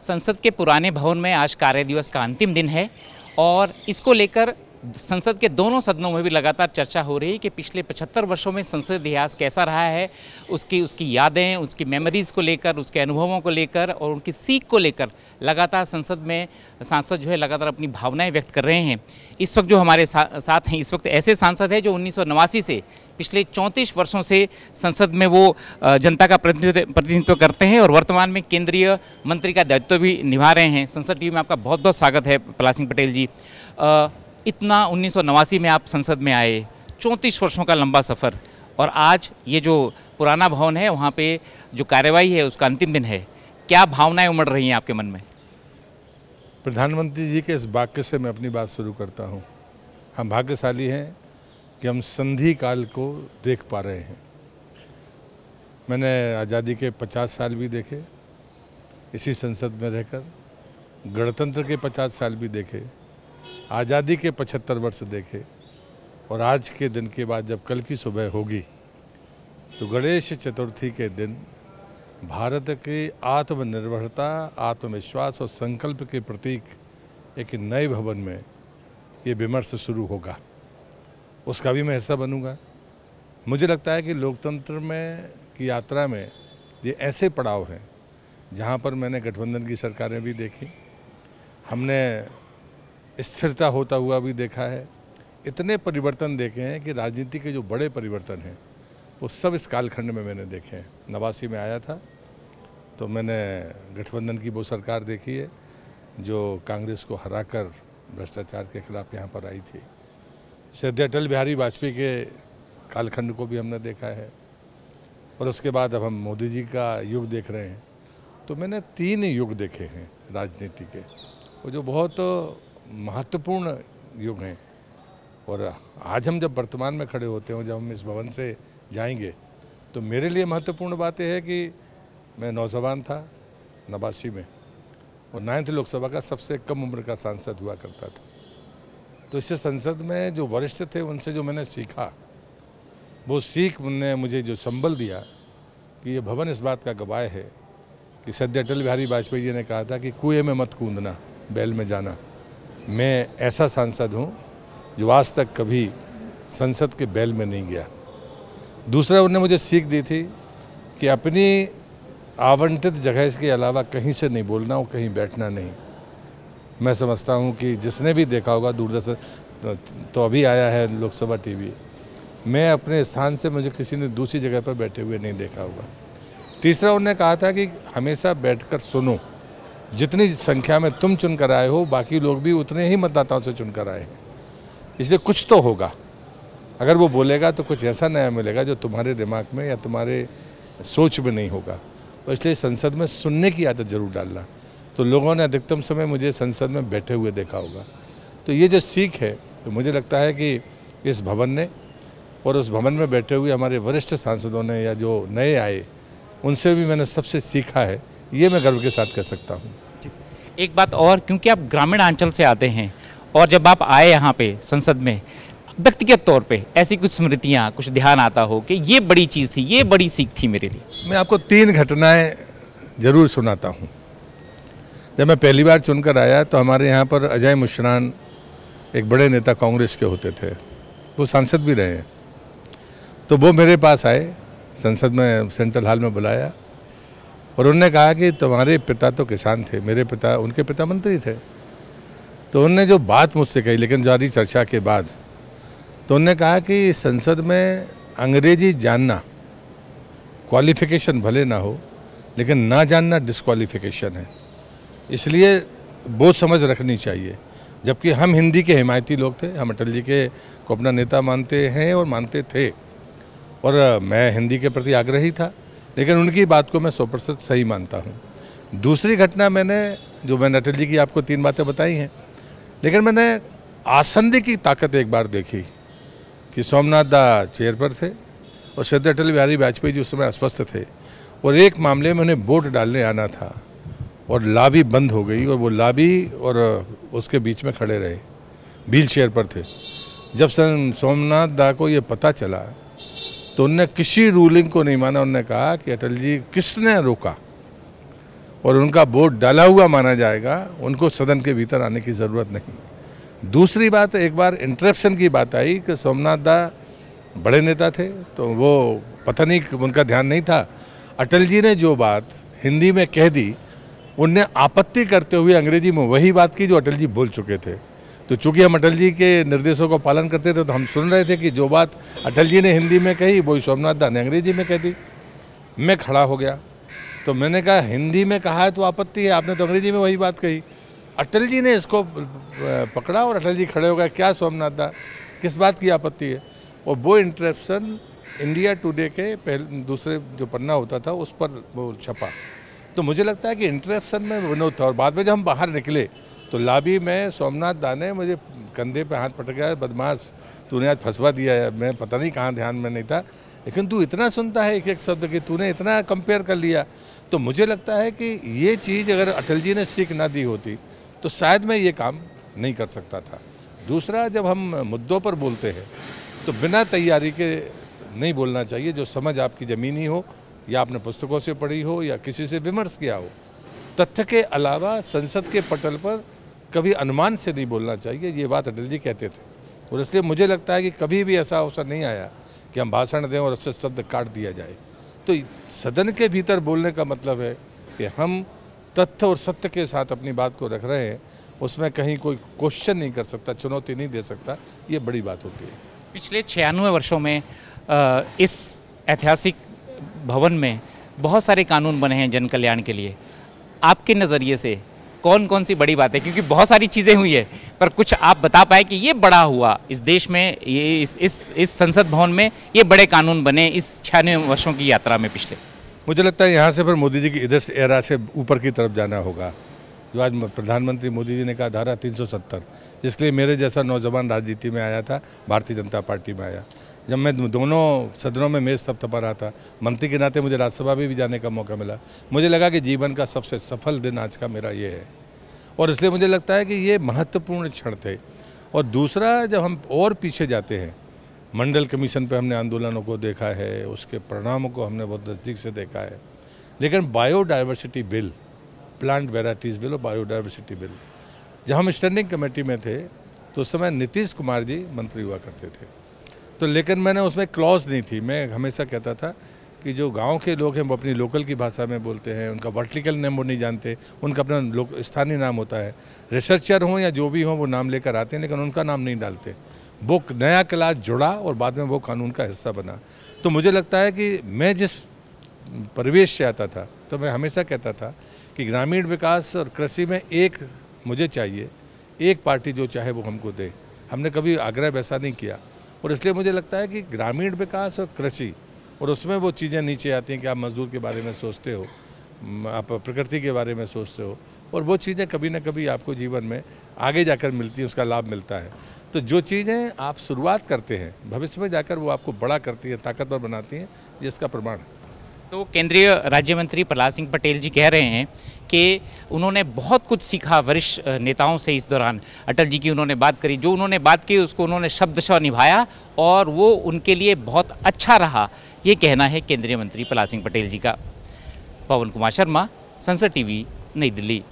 संसद के पुराने भवन में आज कार्य दिवस का अंतिम दिन है और इसको लेकर संसद के दोनों सदनों में भी लगातार चर्चा हो रही है कि पिछले 75 वर्षों में संसद इतिहास कैसा रहा है, उसकी यादें, उसकी मेमोरीज़ को लेकर, उसके अनुभवों को लेकर और उनकी सीख को लेकर लगातार संसद में सांसद जो है लगातार अपनी भावनाएं व्यक्त कर रहे हैं। इस वक्त जो हमारे साथ हैं, इस वक्त ऐसे सांसद हैं जो 1989 से पिछले 34 वर्षों से संसद में वो जनता का प्रतिनिधित्व करते हैं और वर्तमान में केंद्रीय मंत्री का दायित्व भी निभा रहे हैं। संसद टीवी में आपका बहुत बहुत स्वागत है प्रहलाद सिंह पटेल जी। इतना 1989 में आप संसद में आए, 34 वर्षों का लंबा सफ़र, और आज ये जो पुराना भवन है वहाँ पे जो कार्यवाही है उसका अंतिम दिन है, क्या भावनाएं उमड़ रही हैं आपके मन में? प्रधानमंत्री जी के इस वाक्य से मैं अपनी बात शुरू करता हूँ। हम भाग्यशाली हैं कि हम संधि काल को देख पा रहे हैं। मैंने आज़ादी के 50 साल भी देखे इसी संसद में रहकर, गणतंत्र के 50 साल भी देखे, आज़ादी के 75 वर्ष देखे, और आज के दिन के बाद जब कल की सुबह होगी तो गणेश चतुर्थी के दिन भारत की आत्मनिर्भरता, आत्मविश्वास और संकल्प के प्रतीक एक नए भवन में ये विमर्श शुरू होगा। उसका भी मैं हिस्सा बनूंगा। मुझे लगता है कि लोकतंत्र में की यात्रा में ये ऐसे पड़ाव हैं जहाँ पर मैंने गठबंधन की सरकारें भी देखी, हमने स्थिरता होता हुआ भी देखा है, इतने परिवर्तन देखे हैं कि राजनीति के जो बड़े परिवर्तन हैं वो सब इस कालखंड में मैंने देखे हैं। 89 में आया था तो मैंने गठबंधन की वो सरकार देखी है जो कांग्रेस को हराकर भ्रष्टाचार के खिलाफ यहाँ पर आई थी। श्रद्धेय अटल बिहारी वाजपेयी के कालखंड को भी हमने देखा है, और उसके बाद अब हम मोदी जी का युग देख रहे हैं। तो मैंने 3 युग देखे हैं राजनीति के, वो जो बहुत महत्वपूर्ण युग हैं। और आज हम जब वर्तमान में खड़े होते हैं, जब हम इस भवन से जाएंगे, तो मेरे लिए महत्वपूर्ण बात यह है कि मैं नौजवान था 89 में, और 9th लोकसभा का सबसे कम उम्र का सांसद हुआ करता था। तो इससे संसद में जो वरिष्ठ थे उनसे जो मैंने सीखा, वो सीख ने मुझे जो संबल दिया कि ये भवन इस बात का गवाह है कि श्रद्धेय अटल बिहारी वाजपेयी जी ने कहा था कि कुएं में मत कूदना, बैल में जाना। मैं ऐसा सांसद हूँ जो आज तक कभी संसद के बैल में नहीं गया। दूसरा, उन्होंने मुझे सीख दी थी कि अपनी आवंटित जगह के अलावा कहीं से नहीं बोलना और कहीं बैठना नहीं। मैं समझता हूँ कि जिसने भी देखा होगा दूरदर्शन तो अभी आया है लोकसभा टीवी, मैं अपने स्थान से मुझे किसी ने दूसरी जगह पर बैठे हुए नहीं देखा होगा। तीसरा, उन्होंने कहा था कि हमेशा बैठकर सुनो, जितनी संख्या में तुम चुनकर आए हो बाकी लोग भी उतने ही मतदाताओं से चुनकर आए हैं, इसलिए कुछ तो होगा। अगर वो बोलेगा तो कुछ ऐसा नया मिलेगा जो तुम्हारे दिमाग में या तुम्हारे सोच में नहीं होगा। तो इसलिए संसद में सुनने की आदत जरूर डालना। तो लोगों ने अधिकतम समय मुझे संसद में बैठे हुए देखा होगा। तो ये जो सीख है, तो मुझे लगता है कि इस भवन ने और उस भवन में बैठे हुए हमारे वरिष्ठ सांसदों ने या जो नए आए उनसे भी मैंने सबसे सीखा है, ये मैं गर्व के साथ कह सकता हूँ। एक बात और, क्योंकि आप ग्रामीण अंचल से आते हैं और जब आप आए यहाँ पे संसद में, व्यक्तिगत तौर पे ऐसी कुछ स्मृतियाँ, कुछ ध्यान आता हो कि ये बड़ी चीज़ थी, ये बड़ी सीख थी मेरे लिए? मैं आपको 3 घटनाएं जरूर सुनाता हूँ। जब मैं पहली बार चुनकर आया तो हमारे यहाँ पर अजय मुशरान एक बड़े नेता कांग्रेस के होते थे, वो सांसद भी रहे हैं। तो वो मेरे पास आए, संसद में सेंट्रल हॉल में बुलाया, और उन्होंने कहा कि तुम्हारे पिता तो किसान थे, मेरे पिता, उनके पिता मंत्री थे। तो उन्होंने जो बात मुझसे कही, लेकिन जारी चर्चा के बाद, तो उन्होंने कहा कि संसद में अंग्रेजी जानना क्वालिफिकेशन भले ना हो, लेकिन ना जानना डिस्क्वालिफिकेशन है, इसलिए वो समझ रखनी चाहिए। जबकि हम हिंदी के हिमायती लोग थे, हम अटल जी के को अपना नेता मानते हैं और मानते थे, और मैं हिंदी के प्रति आग्रही था, लेकिन उनकी बात को मैं 100% सही मानता हूँ। दूसरी घटना मैंने अटल जी की आपको 3 बातें बताई हैं, लेकिन मैंने आसंदी की ताकत एक बार देखी कि सोमनाथ दा चेयर पर थे और श्रद्धेय अटल बिहारी वाजपेयी जी उस समय अस्वस्थ थे, और एक मामले में उन्हें वोट डालने आना था और लाबी बंद हो गई, और वो लाबी और उसके बीच में खड़े रहे, व्हील चेयर पर थे। जब सोमनाथ दा को ये पता चला तो उनने किसी रूलिंग को नहीं माना। उन्होंने कहा कि अटल जी किसने रोका, और उनका वोट डाला हुआ माना जाएगा, उनको सदन के भीतर आने की ज़रूरत नहीं। दूसरी बात, एक बार इंटरप्शन की बात आई कि सोमनाथ दा बड़े नेता थे, तो वो पता नहीं उनका ध्यान नहीं था। अटल जी ने जो बात हिंदी में कह दी, उनने आपत्ति करते हुए अंग्रेजी में वही बात की जो अटल जी बोल चुके थे। तो चूंकि हम अटल जी के निर्देशों का पालन करते थे, तो हम सुन रहे थे कि जो बात अटल जी ने हिंदी में कही वही सोमनाथ दा ने अंग्रेजी में कह दी। मैं खड़ा हो गया, तो मैंने कहा हिंदी में कहा है तो आपत्ति है, आपने तो अंग्रेजी में वही बात कही। अटल जी ने इसको पकड़ा और अटल जी खड़े हो गए, क्या सोमनाथ दा, किस बात की आपत्ति है। और वो इंटरप्शन इंडिया टुडे के पहले दूसरे जो पन्ना होता था उस पर वो छपा। तो मुझे लगता है कि इंटरप्शन में विनोद था। और बाद में जब हम बाहर निकले तो लॉबी में सोमनाथ दा ने मुझे कंधे पे हाथ पटकाया, बदमाश तूने आज फंसवा दिया है। मैं पता नहीं कहाँ ध्यान में नहीं था, लेकिन तू इतना सुनता है एक एक शब्द कि तूने इतना कंपेयर कर लिया। तो मुझे लगता है कि ये चीज़ अगर अटल जी ने सीख ना दी होती तो शायद मैं ये काम नहीं कर सकता था। दूसरा, जब हम मुद्दों पर बोलते हैं तो बिना तैयारी के नहीं बोलना चाहिए। जो समझ आपकी ज़मीनी हो, या आपने पुस्तकों से पढ़ी हो, या किसी से विमर्श किया हो, तथ्य के अलावा संसद के पटल पर कभी अनुमान से नहीं बोलना चाहिए। ये बात अटल जी कहते थे, और इसलिए मुझे लगता है कि कभी भी ऐसा अवसर नहीं आया कि हम भाषण दें और उससे शब्द काट दिया जाए। तो सदन के भीतर बोलने का मतलब है कि हम तथ्य और सत्य के साथ अपनी बात को रख रहे हैं, उसमें कहीं कोई क्वेश्चन नहीं कर सकता, चुनौती नहीं दे सकता। ये बड़ी बात होती है। पिछले 96 वर्षों में इस ऐतिहासिक भवन में बहुत सारे कानून बने हैं जन कल्याण के लिए। आपके नज़रिए से कौन कौन सी बड़ी बात है, क्योंकि बहुत सारी चीज़ें हुई है, पर कुछ आप बता पाए कि ये बड़ा हुआ इस देश में, ये इस संसद भवन में ये बड़े कानून बने इस 96 वर्षों की यात्रा में पिछले। मुझे लगता है यहाँ से फिर मोदी जी की इधर से एरा से ऊपर की तरफ जाना होगा। जो आज प्रधानमंत्री मोदी जी ने कहा धारा 370, जिसके लिए मेरे जैसा नौजवान राजनीति में आया था, भारतीय जनता पार्टी में आया। जब मैं दोनों सदनों में मेज़ थपथपा रहा था, मंत्री के नाते मुझे राज्यसभा में भी जाने का मौका मिला। मुझे लगा कि जीवन का सबसे सफल दिन आज का मेरा ये है, और इसलिए मुझे लगता है कि ये महत्वपूर्ण क्षण थे। और दूसरा, जब हम और पीछे जाते हैं, मंडल कमीशन पे हमने आंदोलनों को देखा है, उसके परिणामों को हमने बहुत नज़दीक से देखा है। लेकिन biodiversity bill, plant varieties bill और बायोडाइवर्सिटी बिल, जब हम स्टैंडिंग कमेटी में थे तो उस समय नीतीश कुमार जी मंत्री हुआ करते थे। तो लेकिन मैंने उसमें क्लॉज नहीं थी। मैं हमेशा कहता था कि जो गांव के लोग हैं वो अपनी लोकल की भाषा में बोलते हैं, उनका वर्टिकल नेम वो नहीं जानते, उनका अपना स्थानीय नाम होता है। रिसर्चर हों या जो भी हों वो नाम लेकर आते हैं, लेकिन उनका नाम नहीं डालते। वो नया क्लास जुड़ा और बाद में वो कानून का हिस्सा बना। तो मुझे लगता है कि मैं जिस परिवेश से आता था, तो मैं हमेशा कहता था कि ग्रामीण विकास और कृषि में एक मुझे चाहिए, एक पार्टी जो चाहे वो हमको दे। हमने कभी आग्रह वैसा नहीं किया, और इसलिए मुझे लगता है कि ग्रामीण विकास और कृषि, और उसमें वो चीज़ें नीचे आती हैं कि आप मजदूर के बारे में सोचते हो, आप प्रकृति के बारे में सोचते हो, और वो चीज़ें कभी ना कभी आपको जीवन में आगे जाकर मिलती हैं, उसका लाभ मिलता है। तो जो चीज़ें आप शुरुआत करते हैं, भविष्य में जाकर वो आपको बड़ा करती है, ताकतवर बनाती हैं, जिसका प्रमाण है। तो केंद्रीय राज्य मंत्री प्रहलाद सिंह पटेल जी कह रहे हैं कि उन्होंने बहुत कुछ सीखा वरिष्ठ नेताओं से इस दौरान। अटल जी की उन्होंने बात करी, जो उन्होंने बात की उसको उन्होंने शब्दशः निभाया, और वो उनके लिए बहुत अच्छा रहा, ये कहना है केंद्रीय मंत्री प्रहलाद सिंह पटेल जी का। पवन कुमार शर्मा, संसद टीवी, नई दिल्ली।